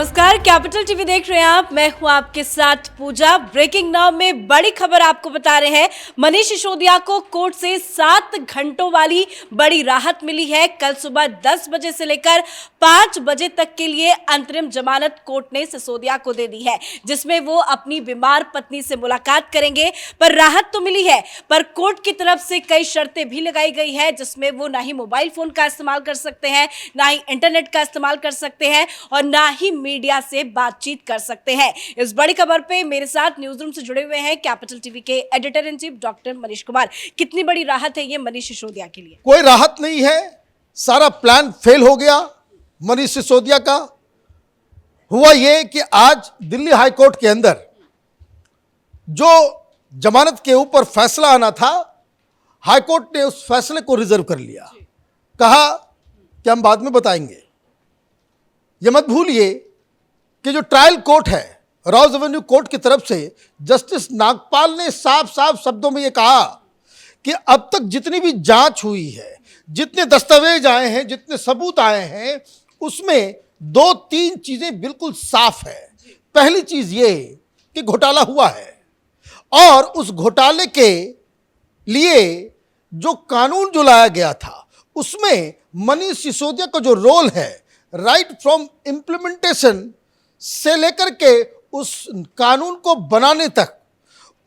नमस्कार, capital TV देख रहे हैं आप। मैं हूं आपके साथ पूजा। ब्रेकिंग नाउ में बड़ी खबर आपको बता रहे हैं। मनीष सिसोदिया को कोर्ट से 7 घंटों वाली बड़ी राहत मिली है। कल सुबह 10 बजे से लेकर 5 बजे तक के लिए अंतरिम जमानत कोर्ट ने सिसोदिया को दे दी है, जिसमें वो अपनी बीमार पत्नी से मुलाकात करेंगे। पर राहत तो मिली है, पर कोर्ट की तरफ से कई शर्तें भी लगाई गई है, जिसमें वो ना ही मोबाइल फोन का इस्तेमाल कर सकते हैं, ना ही इंटरनेट का इस्तेमाल कर सकते हैं और ना ही मीडिया से बातचीत कर सकते हैं। इस बड़ी खबर पे मेरे साथ न्यूज रूम से जुड़े हुए हैं कैपिटल टीवी के editor in chief doctor Manish Kumar. कितनी बड़ी राहत है ये मनीष सिसोदिया के लिए? कोई राहत नहीं है, सारा प्लान फेल हो गया मनीष सिसोदिया का। हुआ ये कि आज दिल्ली हाई कोर्ट के अंदर जो जमानत के ऊपर फैसला आना था, हाई कोर्ट ने उस फैसले को रिजर्व कर लिया। कहा कि हम बाद में बताएंगे। ये मत भूलिए कि जो ट्रायल कोर्ट है, रॉज एवेन्यू कोर्ट की तरफ से जस्टिस नागपाल ने साफ साफ शब्दों में ये कहा कि अब तक जितनी भी जांच हुई है, जितने दस्तावेज आए हैं, जितने सबूत आए हैं, उसमें 2-3 चीजें बिल्कुल साफ है। पहली चीज ये कि घोटाला हुआ है और उस घोटाले के लिए जो कानून जो लाया गया था उसमें मनीष सिसोदिया का जो रोल है, राइट फ्रॉम इम्प्लीमेंटेशन से लेकर के उस कानून को बनाने तक,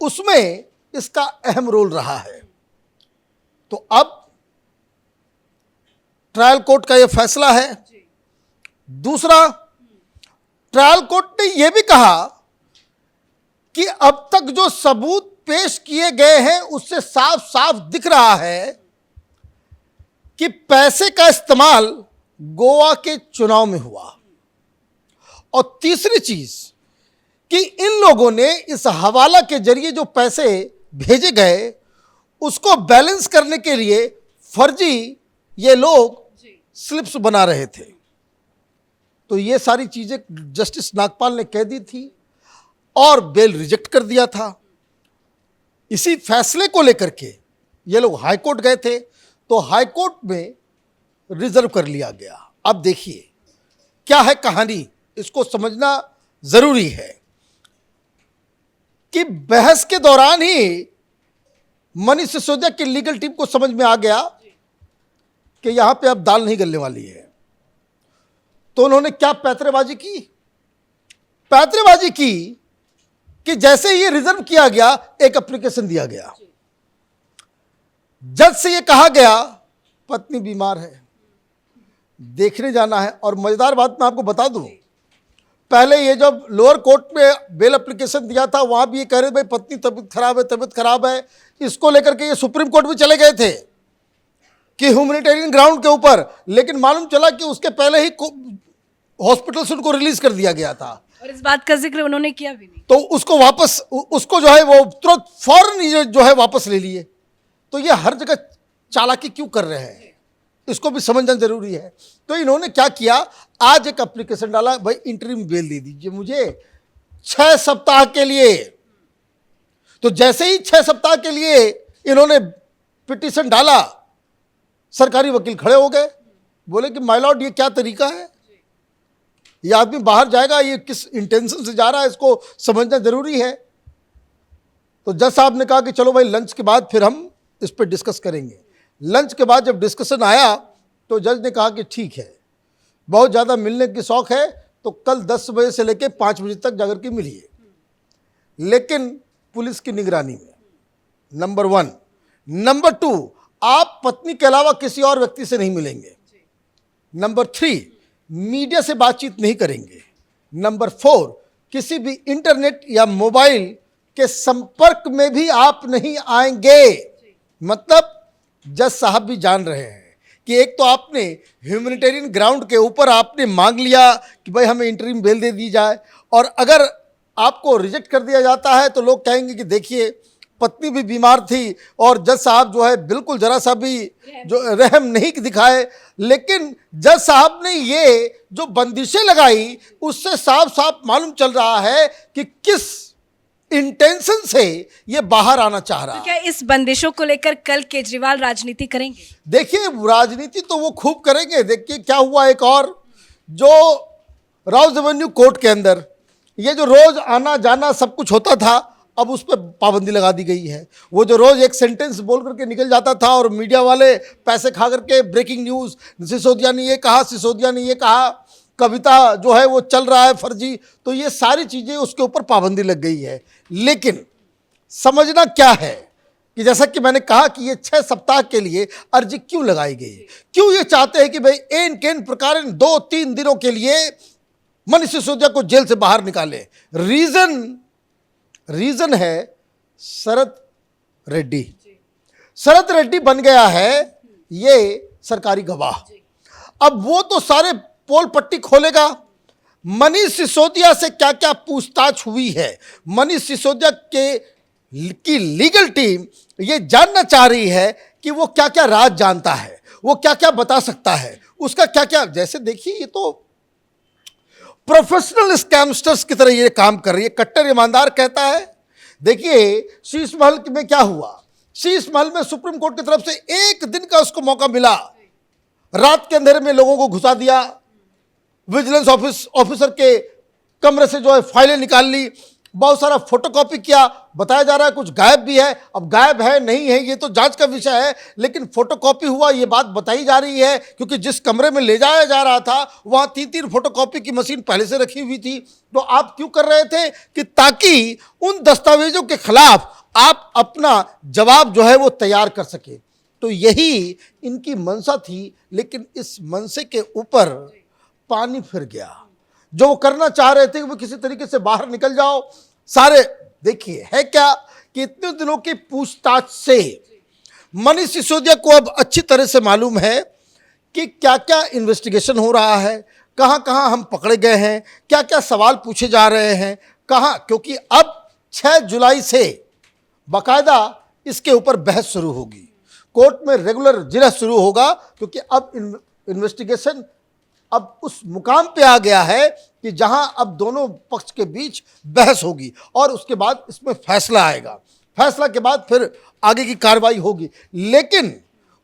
उसमें इसका अहम रोल रहा है। तो अब ट्रायल कोर्ट का यह फैसला है। दूसरा, ट्रायल कोर्ट ने यह भी कहा कि अब तक जो सबूत पेश किए गए हैं उससे साफ साफ दिख रहा है कि पैसे का इस्तेमाल गोवा के चुनाव में हुआ। और तीसरी चीज कि इन लोगों ने इस हवाला के जरिए जो पैसे भेजे गए उसको बैलेंस करने के लिए फर्जी ये लोग स्लिप्स बना रहे थे। तो ये सारी चीजें जस्टिस नागपाल ने कह दी थी और बेल रिजेक्ट कर दिया था। इसी फैसले को लेकर के ये लोग हाई कोर्ट गए थे, तो हाई कोर्ट में रिजर्व कर लिया गया। अब देखिए क्या है कहानी, इसको समझना जरूरी है कि बहस के दौरान ही मनीष सिसोदिया की लीगल टीम को समझ में आ गया कि यहां पे अब दाल नहीं गलने वाली है। तो उन्होंने क्या पैंतरेबाजी की? पैंतरेबाजी की कि जैसे ये रिजर्व किया गया, एक एप्लीकेशन दिया गया, जज से ये कहा गया पत्नी बीमार है, देखने जाना है। और मजेदार बात मैं आपको बता दूं, पहले ये जब लोअर कोर्ट में बेल एप्लीकेशन दिया था, वहां भी ये कह रहे भाई पत्नी तबीयत खराब है। इसको लेकर के ये सुप्रीम कोर्ट भी चले गए थे कि ह्यूमैनिटेरियन ग्राउंड के ऊपर, लेकिन मालूम चला कि उसके पहले ही हॉस्पिटल से उनको रिलीज कर दिया गया था। और इस बात का जिक्र उन्होंने किया भी नहीं, तो उसको वापस, उसको जो है वो तुरंत फौरन जो है वापस ले लिए। तो ये हर जगह चालाकी क्यों कर रहे हैं, इसको भी समझना जरूरी है। तो इन्होंने क्या किया, आज एक एप्लीकेशन डाला, भाई इंटरिम बेल दे दीजिए मुझे 6 सप्ताह के लिए। तो जैसे ही 6 सप्ताह के लिए इन्होंने पिटीशन डाला, सरकारी वकील खड़े हो गए, बोले कि माय लॉर्ड ये क्या तरीका है, ये आदमी बाहर जाएगा, ये किस इंटेंशन से जा रहा है, इसको समझना जरूरी है। तो जज साहब ने कहा कि चलो भाई लंच के बाद फिर हम इस पर डिस्कस करेंगे। लंच के बाद जब डिस्कशन आया तो जज ने कहा कि ठीक है, बहुत ज़्यादा मिलने की शौक है तो कल 10 बजे से लेकर 5 बजे तक जाकर के मिलिए, लेकिन पुलिस की निगरानी में, नंबर 1। नंबर 2, आप पत्नी के अलावा किसी और व्यक्ति से नहीं मिलेंगे। नंबर 3, मीडिया से बातचीत नहीं करेंगे। नंबर 4, किसी भी इंटरनेट या मोबाइल के संपर्क में भी आप नहीं आएंगे। मतलब जज साहब भी जान रहे हैं कि एक तो आपने ह्यूमैनिटेरियन ग्राउंड के ऊपर आपने मांग लिया कि भाई हमें इंटरिम बेल दे दी जाए, और अगर आपको रिजेक्ट कर दिया जाता है तो लोग कहेंगे कि देखिए पत्नी भी बीमार थी और जज साहब जो है बिल्कुल जरा सा भी जो रहम नहीं दिखाए। लेकिन जज साहब ने ये जो बंदिशें लगाई उससे साफ साफ मालूम चल रहा है कि किस इंटेंशन से ये बाहर आना चाह रहा है। तो क्या इस बंदिशों को लेकर कल केजरीवाल राजनीति करेंगे? देखिए राजनीति तो वो खूब करेंगे। देखिए क्या हुआ, एक और जो राउज एवेन्यू कोर्ट के अंदर ये जो रोज आना जाना सब कुछ होता था, अब उस पर पाबंदी लगा दी गई है। वो जो रोज एक सेंटेंस बोल करके निकल जाता था और मीडिया वाले पैसे खा करके ब्रेकिंग न्यूज़, सिसोदिया ने ये कहा, सिसोदिया ने ये कहा, कविता जो है वो चल रहा है फर्जी, तो ये सारी चीज़ें उसके ऊपर पाबंदी लग गई है। लेकिन समझना क्या है कि जैसा कि मैंने कहा कि ये 6 सप्ताह के लिए अर्जी क्यों लगाई गई, क्यों ये चाहते हैं कि भाई एन केन प्रकार 2-3 दिनों के लिए मनीष सिसोदिया को जेल से बाहर निकाले। रीजन है शरद रेड्डी। शरद रेड्डी बन गया है ये सरकारी गवाह। अब वो तो सारे पोल पट्टी खोलेगा, मनीष सिसोदिया से क्या क्या पूछताछ हुई है, मनीष सिसोदिया की लीगल टीम ये जानना चाह रही है कि वो क्या क्या राज जानता है, वो क्या क्या बता सकता है, उसका क्या क्या, जैसे देखिए ये तो प्रोफेशनल स्कैमस्टर्स की तरह ये काम कर रही है, कट्टर ईमानदार कहता है। देखिए शीश महल में क्या हुआ, शीश महल में सुप्रीम कोर्ट की तरफ से 1 दिन का उसको मौका मिला, रात के अंधेरे में लोगों को घुसा दिया, विजिलेंस ऑफिसर के कमरे से जो है फाइलें निकाल ली, बहुत सारा फोटोकॉपी किया, बताया जा रहा है कुछ गायब भी है। अब गायब है नहीं है ये तो जांच का विषय है, लेकिन फोटोकॉपी हुआ ये बात बताई जा रही है, क्योंकि जिस कमरे में ले जाया जा रहा था वहाँ 3-3 फोटोकॉपी की मशीन पहले से रखी हुई थी। तो आप क्यों कर रहे थे कि ताकि उन दस्तावेजों के खिलाफ आप अपना जवाब जो है वो तैयार कर सके। तो यही इनकी मंशा थी, लेकिन इस मनसे के ऊपर पानी फिर गया। जो वो करना चाह रहे थे कि वो किसी तरीके से बाहर निकल जाओ, सारे देखिए है क्या कि इतने दिनों की पूछताछ से मनीष सिसोदिया को अब अच्छी तरह से मालूम है कि क्या क्या इन्वेस्टिगेशन हो रहा है, कहाँ कहाँ हम पकड़े गए हैं, क्या क्या सवाल पूछे जा रहे हैं, कहाँ, क्योंकि अब 6 जुलाई से बाकायदा इसके ऊपर बहस शुरू होगी, कोर्ट में रेगुलर जिरह शुरू होगा, क्योंकि अब इन्वेस्टिगेशन अब उस मुकाम पे आ गया है कि जहां अब दोनों पक्ष के बीच बहस होगी और उसके बाद इसमें फैसला आएगा। फैसला के बाद फिर आगे की कार्रवाई होगी। लेकिन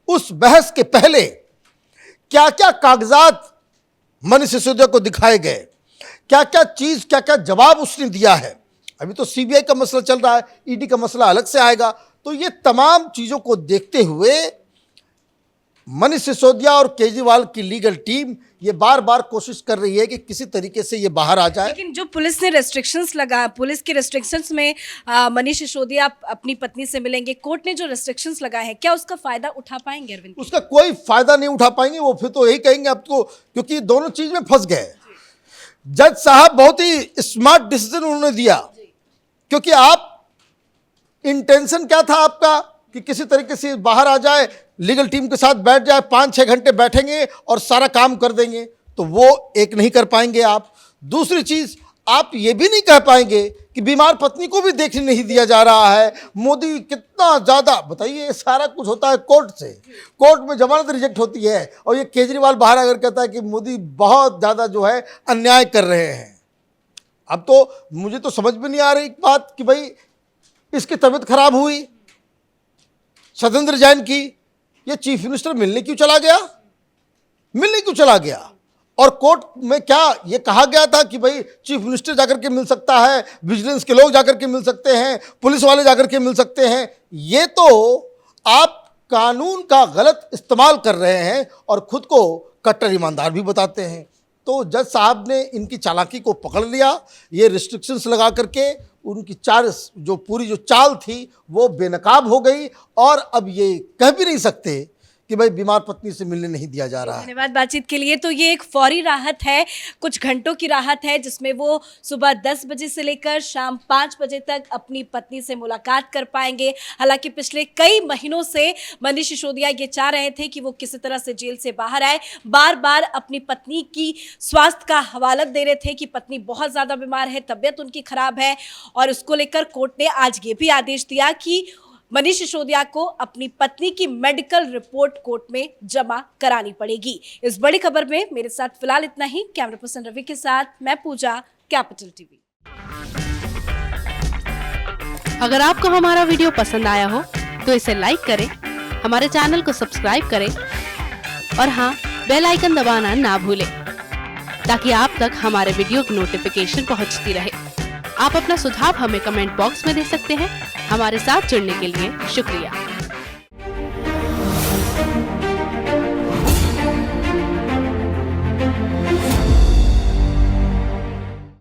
उस बहस के पहले क्या क्या कागजात मनीष सिसोदिया को दिखाए गए, क्या क्या चीज, क्या क्या जवाब उसने दिया है, अभी तो सीबीआई का मसला चल रहा है, ईडी का मसला अलग से आएगा। तो ये तमाम चीजों को देखते हुए मनीष सिसोदिया और केजरीवाल की लीगल टीम ये बार बार कोशिश कर रही है कि किसी तरीके से ये बाहर आ जाए। लेकिन जो पुलिस ने रेस्ट्रिक्शंस लगा, पुलिस के रेस्ट्रिक्शंस में मनीष सिसोदिया अपनी पत्नी से मिलेंगे, कोर्ट ने जो रेस्ट्रिक्शंस लगाए हैं, क्या उसका फायदा उठा पाएंगे अरविंद? उसका कोई फायदा नहीं उठा पाएंगे, वो फिर तो यही कहेंगे अब तो, क्योंकि दोनों चीज में फंस गए। जज साहब बहुत ही स्मार्ट डिसीजन उन्होंने दिया, क्योंकि आप इंटेंशन क्या था आपका कि किसी तरीके से बाहर आ जाए, लीगल टीम के साथ बैठ जाए, 5-6 घंटे बैठेंगे और सारा काम कर देंगे, तो वो एक नहीं कर पाएंगे आप। दूसरी चीज, आप ये भी नहीं कह पाएंगे कि बीमार पत्नी को भी देखने नहीं दिया जा रहा है, मोदी कितना ज्यादा, बताइए ये सारा कुछ होता है कोर्ट से, कोर्ट में जमानत रिजेक्ट होती है, और ये केजरीवाल बाहर आकर कहता है कि मोदी बहुत ज्यादा जो है अन्याय कर रहे हैं। अब तो मुझे तो समझ में नहीं आ रही बात कि भाई इसकी तबीयत खराब हुई सत्येंद्र जैन की, ये चीफ मिनिस्टर मिलने क्यों चला गया, मिलने क्यों चला गया? और कोर्ट में क्या ये कहा गया था कि भाई चीफ मिनिस्टर जाकर के मिल सकता है, विजिलेंस के लोग जाकर के मिल सकते हैं, पुलिस वाले जाकर के मिल सकते हैं? ये तो आप कानून का गलत इस्तेमाल कर रहे हैं और खुद को कट्टर ईमानदार भी बताते हैं। तो जज साहब ने इनकी चालाकी को पकड़ लिया, ये रिस्ट्रिक्शंस लगा करके उनकी जो पूरी जो चाल थी वो बेनकाब हो गई, और अब ये कह भी नहीं सकते कि भाई बीमार पत्नी से मिलने नहीं दिया जा रहा है। धन्यवाद बातचीत के लिए। तो ये एक फौरी राहत है, कुछ घंटों की राहत है, जिसमें वो सुबह 10 बजे से लेकर शाम 5 बजे तक अपनी पत्नी से मुलाकात कर पाएंगे। हालांकि पिछले कई महीनों से मनीष सिसोदिया ये चाह रहे थे कि वो किसी तरह से जेल से बाहर आए, बार बार अपनी पत्नी की स्वास्थ्य का हवाला दे रहे थे कि पत्नी बहुत ज़्यादा बीमार है, तबीयत उनकी खराब है, और उसको लेकर कोर्ट ने आज ये भी आदेश दिया कि मनीष सिसोदिया को अपनी पत्नी की मेडिकल रिपोर्ट कोर्ट में जमा करानी पड़ेगी। इस बड़ी खबर में मेरे साथ फिलहाल इतना ही। कैमरा पर्सन रवि के साथ मैं पूजा, कैपिटल टीवी। अगर आपको हमारा वीडियो पसंद आया हो तो इसे लाइक करें, हमारे चैनल को सब्सक्राइब करें और हाँ, बेल आइकन दबाना ना भूलें। ताकि आप तक हमारे वीडियो की नोटिफिकेशन पहुंचती रहे। आप अपना सुझाव हमें कमेंट बॉक्स में दे सकते हैं। हमारे साथ जुड़ने के लिए शुक्रिया।